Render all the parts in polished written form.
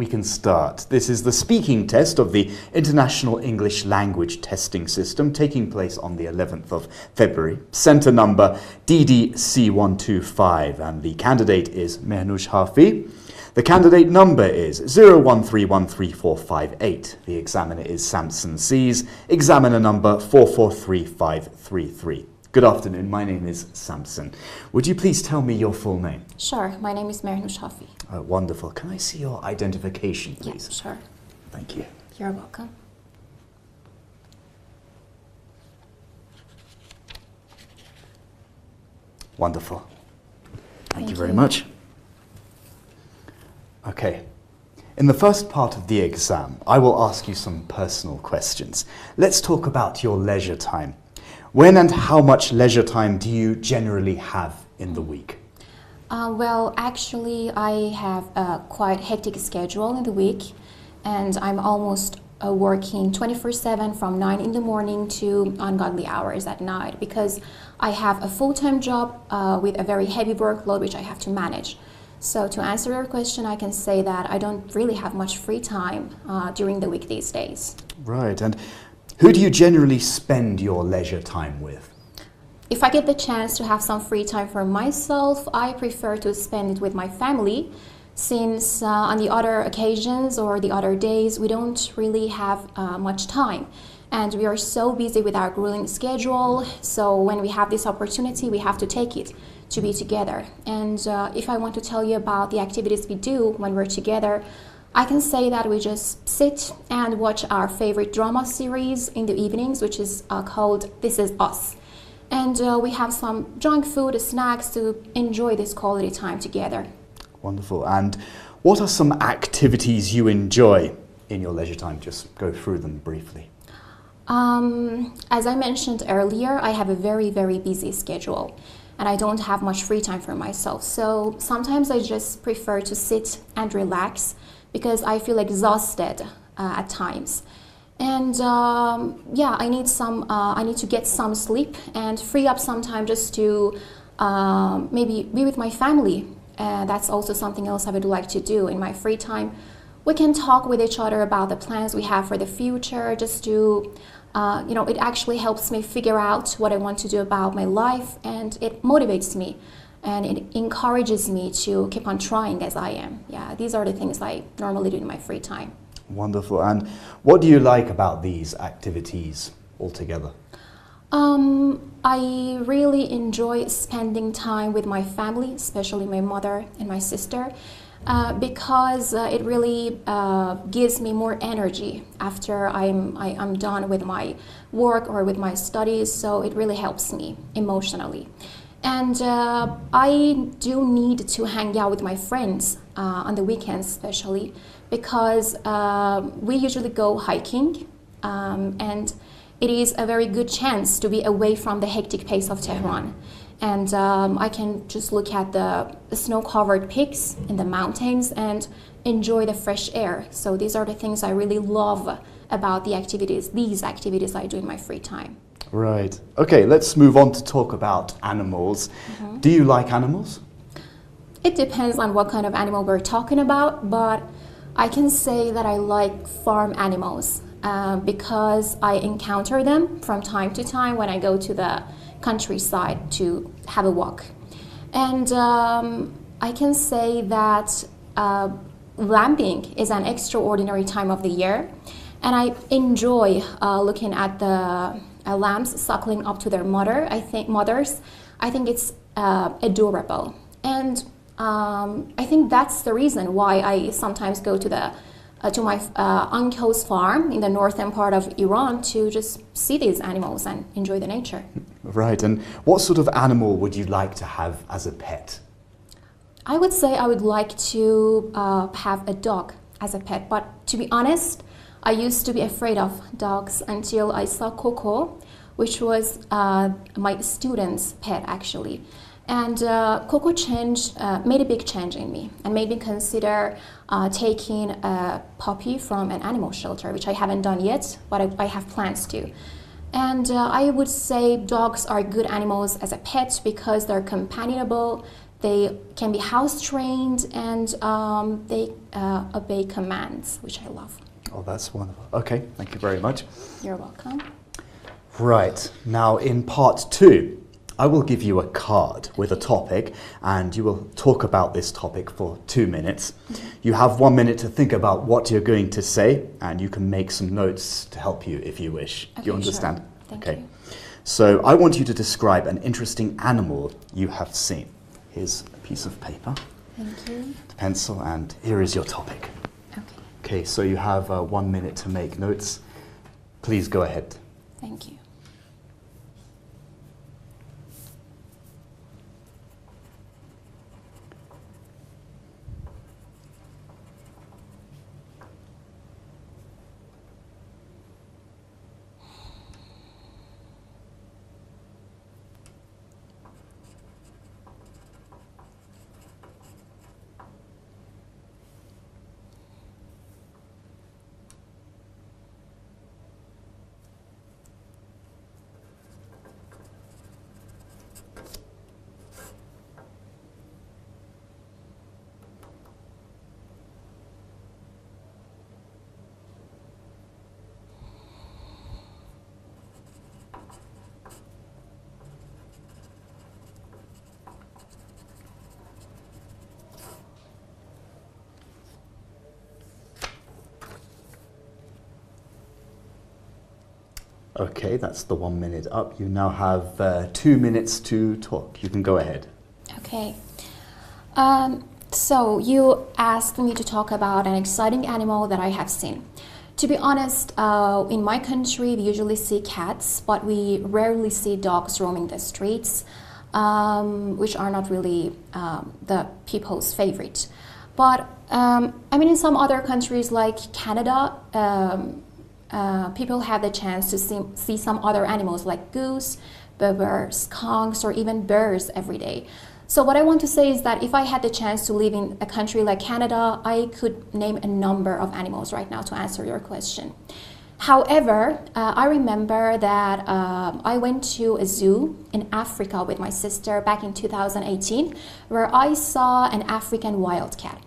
we can start. This is the speaking test of the International English Language Testing System taking place on the 11th of February. Centre number DDC125 and the candidate is Mehrnoush Hafi. The candidate number is 013134558. The examiner is Samson Sees. Examiner number 443533. Good afternoon, my name is Samson. Would you please tell me your full name? Sure, my name is Mehrnoush Hafi. Wonderful. Can I see your identification, please? Yeah, sure. Thank you. You're welcome. Wonderful. Thank you very much. Okay. In the first part of the exam, I will ask you some personal questions. Let's talk about your leisure time. When and how much leisure time do you generally have in the week? Well, actually, I have a quite hectic schedule in the week, and I'm almost working 24/7 from 9 in the morning to ungodly hours at night because I have a full-time job with a very heavy workload which I have to manage. So to answer your question, I can say that I don't really have much free time during the week these days. Right, and who do you generally spend your leisure time with? If I get the chance to have some free time for myself, I prefer to spend it with my family, since on the other occasions or the other days, we don't really have much time. And we are so busy with our grueling schedule, so when we have this opportunity, we have to take it to be together. And if I want to tell you about the activities we do when we're together, I can say that we just sit and watch our favorite drama series in the evenings, which is called This Is Us. And we have some junk food, snacks to enjoy this quality time together. Wonderful. And what are some activities you enjoy in your leisure time? Just go through them briefly. As I mentioned earlier, I have a very, very busy schedule and I don't have much free time for myself. So sometimes I just prefer to sit and relax because I feel exhausted at times. And yeah, I need to get some sleep and free up some time just to maybe be with my family. That's also something else I would like to do in my free time. We can talk with each other about the plans we have for the future, just to, it actually helps me figure out what I want to do about my life, and it motivates me and it encourages me to keep on trying as I am. Yeah, these are the things I normally do in my free time. Wonderful. And what do you like about these activities altogether? I really enjoy spending time with my family, especially my mother and my sister, because it really gives me more energy after I'm done with my work or with my studies, so it really helps me emotionally. And I do need to hang out with my friends on the weekends especially, because we usually go hiking and it is a very good chance to be away from the hectic pace of Tehran. And I can just look at the snow-covered peaks in the mountains and enjoy the fresh air. So these are the things I really love about these activities I do in my free time. Right. Okay, let's move on to talk about animals. Mm-hmm. Do you like animals? It depends on what kind of animal we're talking about, but I can say that I like farm animals because I encounter them from time to time when I go to the countryside to have a walk. And I can say that lambing is an extraordinary time of the year, and I enjoy looking at the lambs suckling up to their mothers. I think it's adorable, and I think that's the reason why I sometimes go to my uncle's farm in the northern part of Iran to just see these animals and enjoy the nature. Right, and what sort of animal would you like to have as a pet? I would say I would like to have a dog as a pet, but to be honest, I used to be afraid of dogs until I saw Coco, which was my student's pet actually. And Coco made a big change in me and made me consider taking a puppy from an animal shelter, which I haven't done yet, but I have plans to. And I would say dogs are good animals as a pet because they're companionable, They can be house trained, and they obey commands, which I love. Oh, that's wonderful. Okay, thank you very much. You're welcome. Right, now in part 2, I will give you a card with a topic, and you will talk about this topic for 2 minutes. You have 1 minute to think about what you're going to say, and you can make some notes to help you if you wish. Okay, Do you understand? Sure. Thank Okay. you. So I want you to describe an interesting animal you have seen. Here's a piece of paper, Thank you. a pencil, and here is your topic. Okay. Okay, so you have 1 minute to make notes. Please go ahead. Thank you. Okay, that's the 1 minute up. You now have 2 minutes to talk. You can go ahead. Okay. So you asked me to talk about an exciting animal that I have seen. To be honest, in my country, we usually see cats, but we rarely see dogs roaming the streets, which are not really the people's favorite. But I mean, in some other countries like Canada, people have the chance to see some other animals like goose, beaver, skunks, or even bears every day. So what I want to say is that if I had the chance to live in a country like Canada, I could name a number of animals right now to answer your question. However, I remember that I went to a zoo in Africa with my sister back in 2018, where I saw an African wildcat.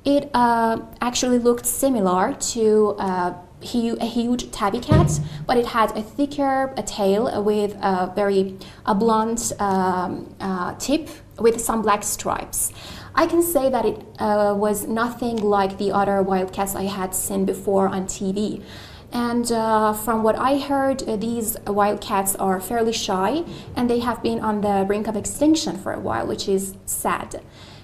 It actually looked similar to a huge tabby cat, but it had a thicker tail with a blunt tip with some black stripes. I can say that it was nothing like the other wildcats I had seen before on TV. And from what I heard, these wildcats are fairly shy, and they have been on the brink of extinction for a while, which is sad.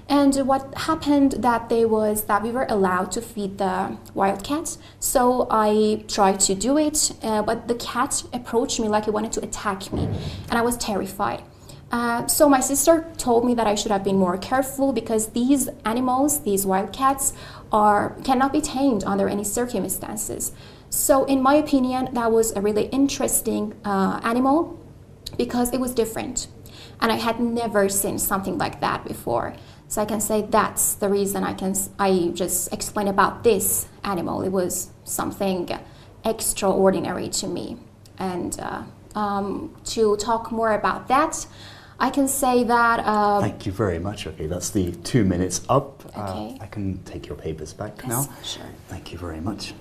And what happened that day was that we were allowed to feed the wildcat. So I tried to do it, but the cat approached me like it wanted to attack me, and I was terrified. So my sister told me that I should have been more careful because these animals, these wildcats, cannot be tamed under any circumstances. So in my opinion, that was a really interesting animal because it was different. And I had never seen something like that before. So I can say that's the reason I just explained about this animal. It was something extraordinary to me. And to talk more about that, I can say that... Thank you very much. Okay, that's the 2 minutes up. Okay. I can take your papers back Yes, now. sure. Thank you very much.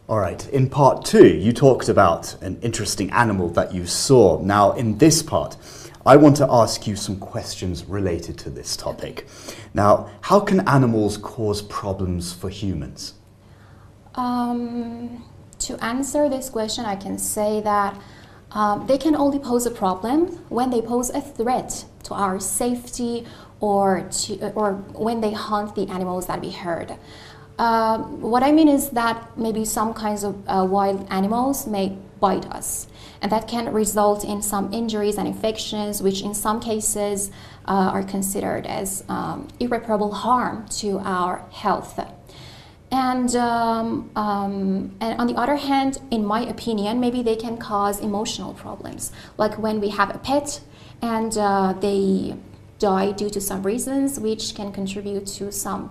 All right, in part 2, you talked about an interesting animal that you saw. Now, in this part, I want to ask you some questions related to this topic. Now, how can animals cause problems for humans? To answer this question, I can say that they can only pose a problem when they pose a threat to our safety or when they hunt the animals that we herd. What I mean is that maybe some kinds of wild animals may bite us, and that can result in some injuries and infections, which in some cases are considered as irreparable harm to our health. And on the other hand, in my opinion, maybe they can cause emotional problems, like when we have a pet and they die due to some reasons, which can contribute to some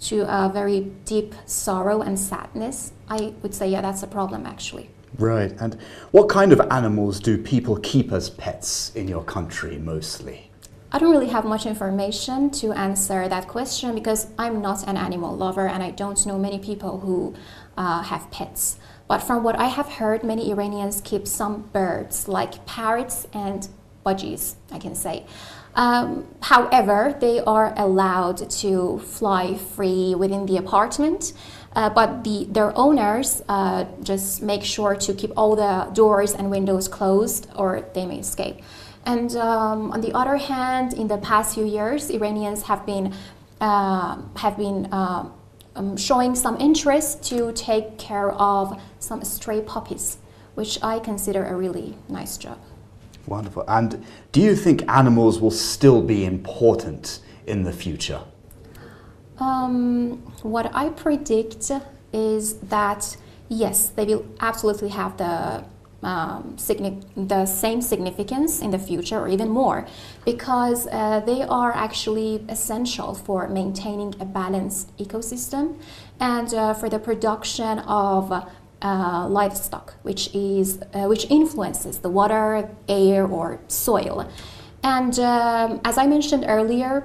to a very deep sorrow and sadness. I would say, yeah, that's a problem actually. Right. And what kind of animals do people keep as pets in your country mostly? I don't really have much information to answer that question because I'm not an animal lover and I don't know many people who have pets. But from what I have heard, many Iranians keep some birds like parrots and budgies, I can say. However, they are allowed to fly free within the apartment, but their owners just make sure to keep all the doors and windows closed or they may escape. And on the other hand, in the past few years, Iranians have been showing some interest to take care of some stray puppies, which I consider a really nice job. Wonderful. And do you think animals will still be important in the future? What I predict is that yes, they will absolutely have the same significance in the future or even more, because they are actually essential for maintaining a balanced ecosystem and for the production of livestock, which influences the water, air, or soil. And as I mentioned earlier,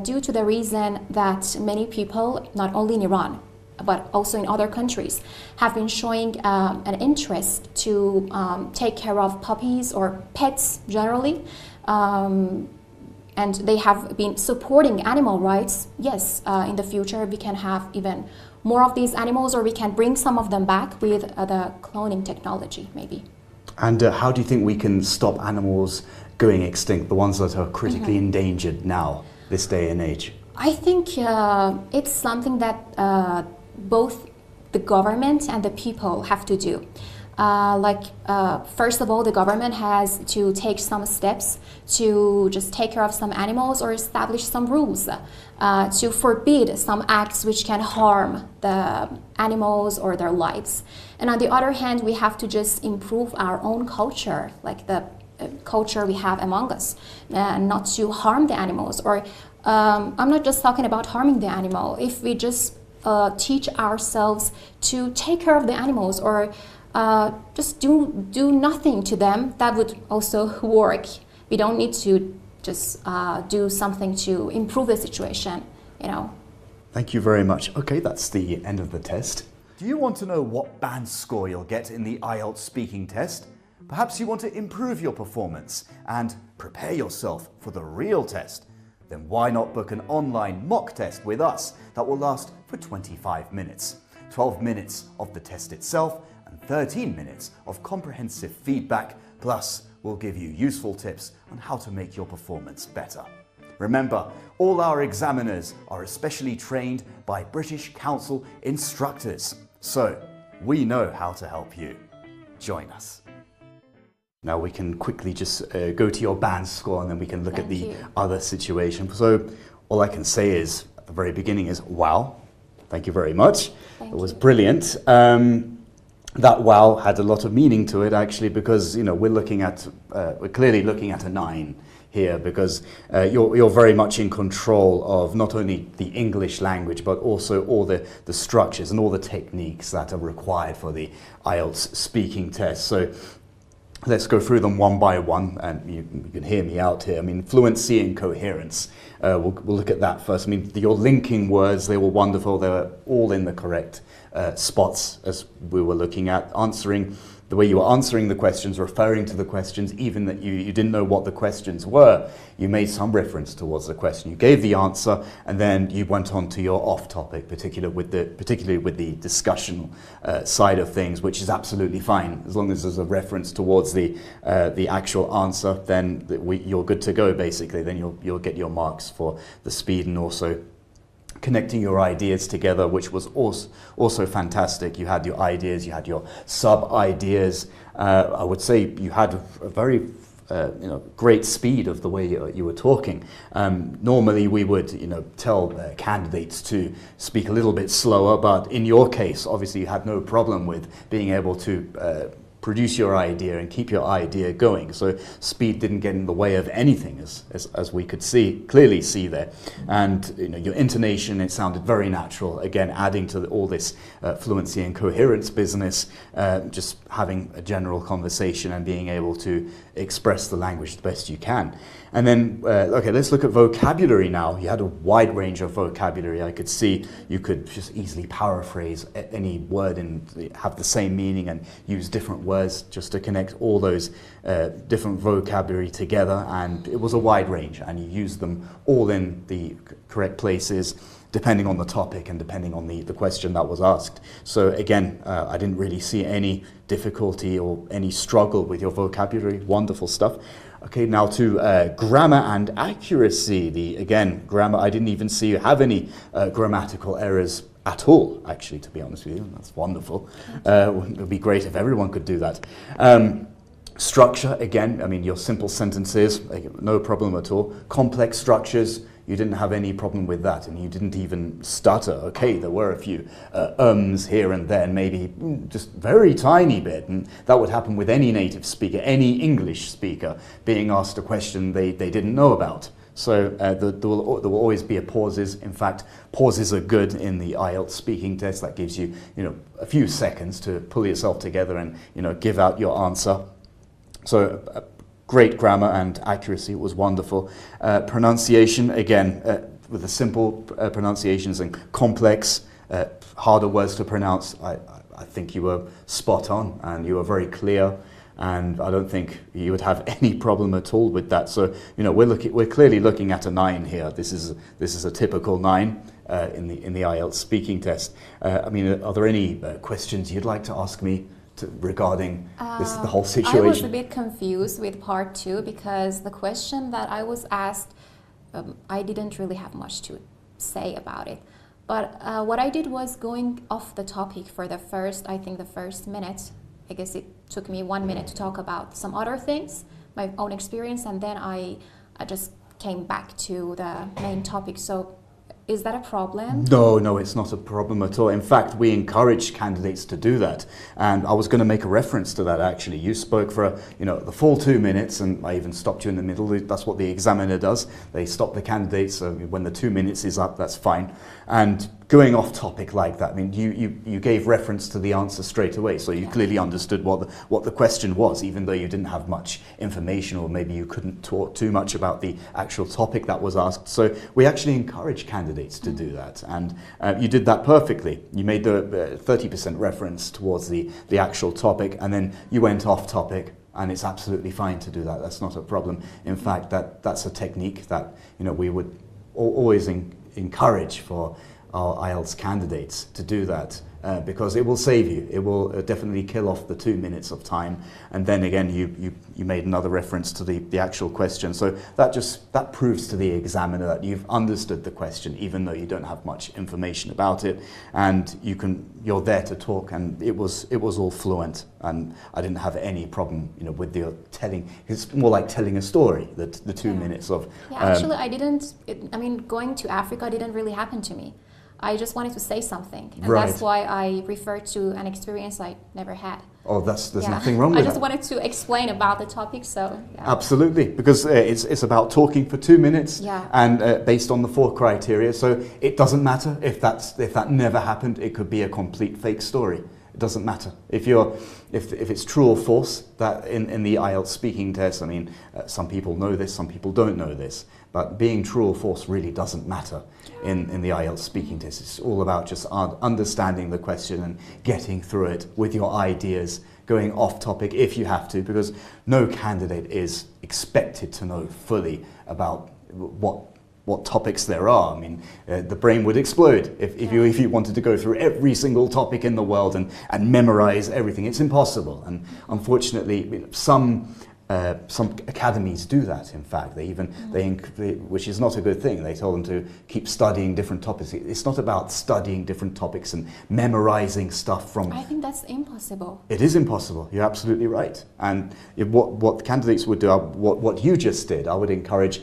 due to the reason that many people, not only in Iran, but also in other countries, have been showing an interest to take care of puppies or pets generally, and they have been supporting animal rights. Yes, in the future we can have even more of these animals, or we can bring some of them back with the cloning technology, maybe. And how do you think we can stop animals going extinct, the ones that are critically endangered now, this day and age? I think it's something that both the government and the people have to do. First of all, the government has to take some steps to just take care of some animals or establish some rules to forbid some acts which can harm the animals or their lives. And on the other hand, we have to just improve our own culture, like the culture we have among us, not to harm the animals. Or I'm not just talking about harming the animal. If we just teach ourselves to take care of the animals or just do nothing to them, that would also work. We don't need to just do something to improve the situation, you know. Thank you very much. Okay, that's the end of the test. Do you want to know what band score you'll get in the IELTS speaking test? Perhaps you want to improve your performance and prepare yourself for the real test. Then why not book an online mock test with us that will last for 25 minutes. 12 minutes of the test itself and 13 minutes of comprehensive feedback, plus we'll give you useful tips on how to make your performance better. Remember, all our examiners are especially trained by British Council instructors, so we know how to help you. Join us. Now we can quickly just go to your band score and then we can look at the other situation. So all I can say is, at the very beginning is, wow, thank you very much. It was brilliant. That wow had a lot of meaning to it actually, because we're clearly looking at a 9 here, because you're very much in control of not only the English language but also all the structures and all the techniques that are required for the IELTS speaking test. So let's go through them one by one, and you can hear me out here. I mean, fluency and coherence. We'll look at that first. I mean, your linking words, they were wonderful. They were all in the correct spots as we were looking at. Answering, the way you were answering the questions, referring to the questions, even that you didn't know what the questions were. You made some reference towards the question. You gave the answer, and then you went on to your off-topic, particularly with the discussion side of things, which is absolutely fine. As long as there's a reference towards the actual answer, then you're good to go, basically. Then you'll get your marks for the speed and also connecting your ideas together, which was also fantastic. You had your ideas, you had your sub-ideas. I would say you had a very great speed of the way you were talking. Normally we would tell candidates to speak a little bit slower, but in your case, obviously you had no problem with being able to produce your idea and keep your idea going. So speed didn't get in the way of anything, as we could clearly see there. And your intonation, it sounded very natural. Again, adding to all this fluency and coherence business, just having a general conversation and being able to express the language the best you can. And then, okay, let's look at vocabulary now. You had a wide range of vocabulary. I could see you could just easily paraphrase any word and have the same meaning and use different words just to connect all those different vocabulary together. And it was a wide range, and you used them all in the correct places, depending on the topic and depending on the question that was asked. So again, I didn't really see any difficulty or any struggle with your vocabulary. Wonderful stuff. Okay, now to grammar and accuracy. Again, grammar, I didn't even see you have any grammatical errors at all, actually, to be honest with you. That's wonderful. It would be great if everyone could do that. Structure, again, I mean, your simple sentences, no problem at all. Complex structures, you didn't have any problem with that, and you didn't even stutter. Okay, there were a few ums here and there, maybe just very tiny bit, and that would happen with any native speaker, any English speaker being asked a question they didn't know about. So there will always be pauses. In fact, pauses are good in the IELTS speaking test. That gives you, a few seconds to pull yourself together and, give out your answer. So great grammar and accuracy, it was wonderful. Pronunciation, again, with the simple pronunciations and complex, harder words to pronounce, I think you were spot on and you were very clear, and I don't think you would have any problem at all with that. So, we're clearly looking at a 9 here. This is a typical 9 in the IELTS speaking test. I mean, are there any questions you'd like to ask me regarding the whole situation? I was a bit confused with part 2 because the question that I was asked, I didn't really have much to say about it. But what I did was going off the topic for the first minute. I guess it took me 1 minute to talk about some other things, my own experience, and then I just came back to the main topic. So is that a problem? No, it's not a problem at all. In fact, we encourage candidates to do that. And I was going to make a reference to that, actually. You spoke for, the full 2 minutes, and I even stopped you in the middle. That's what the examiner does. They stop the candidates when the 2 minutes is up, that's fine. And going off topic like that, I mean, you gave reference to the answer straight away, so you clearly understood what the question was, even though you didn't have much information, or maybe you couldn't talk too much about the actual topic that was asked. So we actually encourage candidates to do that, and you did that perfectly. You made the 30% reference towards the actual topic, and then you went off topic, and it's absolutely fine to do that. That's not a problem. In fact, that's a technique that we would always encourage for our IELTS candidates to do that, because it will save you. It will definitely kill off the 2 minutes of time. And then again, you made another reference to the actual question. So that proves to the examiner that you've understood the question, even though you don't have much information about it. And you're there to talk, and it was all fluent. And I didn't have any problem, with the telling. It's more like telling a story. The 2 minutes of. Yeah, actually, going to Africa didn't really happen to me. I just wanted to say something, and that's why I referred to an experience I never had. Oh, there's nothing wrong with that. I just wanted to explain about the topic, so. Yeah. Absolutely, because it's about talking for 2 minutes, and based on the 4 criteria. So it doesn't matter if that never happened. It could be a complete fake story. It doesn't matter if it's true or false. That in the IELTS speaking test, I mean, some people know this, some people don't know this. But being true or false really doesn't matter in the IELTS speaking test. It's all about just understanding the question and getting through it with your ideas, going off topic if you have to, because no candidate is expected to know fully about what topics there are. I mean, the brain would explode if you wanted to go through every single topic in the world and memorize everything. It's impossible. And unfortunately, some academies do that. In fact, they which is not a good thing. They tell them to keep studying different topics. It's not about studying different topics and memorizing stuff from. I think that's impossible. It is impossible. You're absolutely right. And what candidates would do, what you just did, I would encourage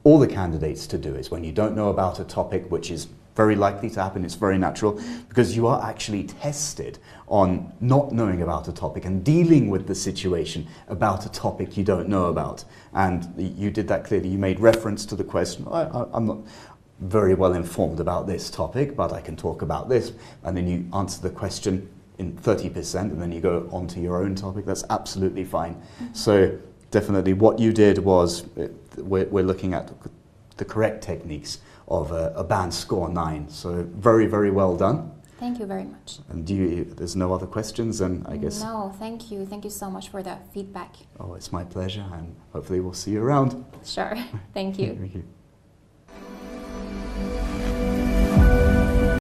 all the candidates to do is when you don't know about a topic which is very likely to happen, it's very natural, because you are actually tested on not knowing about a topic and dealing with the situation about a topic you don't know about. And you did that clearly. You made reference to the question, I'm not very well informed about this topic, but I can talk about this. And then you answer the question in 30%, and then you go on to your own topic. That's absolutely fine. So definitely what you did was, we're looking at the correct techniques of a band score 9. So very, very well done. Thank you very much. And there's no other questions, and I guess... No, thank you. Thank you so much for the feedback. Oh, it's my pleasure, and hopefully we'll see you around. Sure. Thank you. Thank you.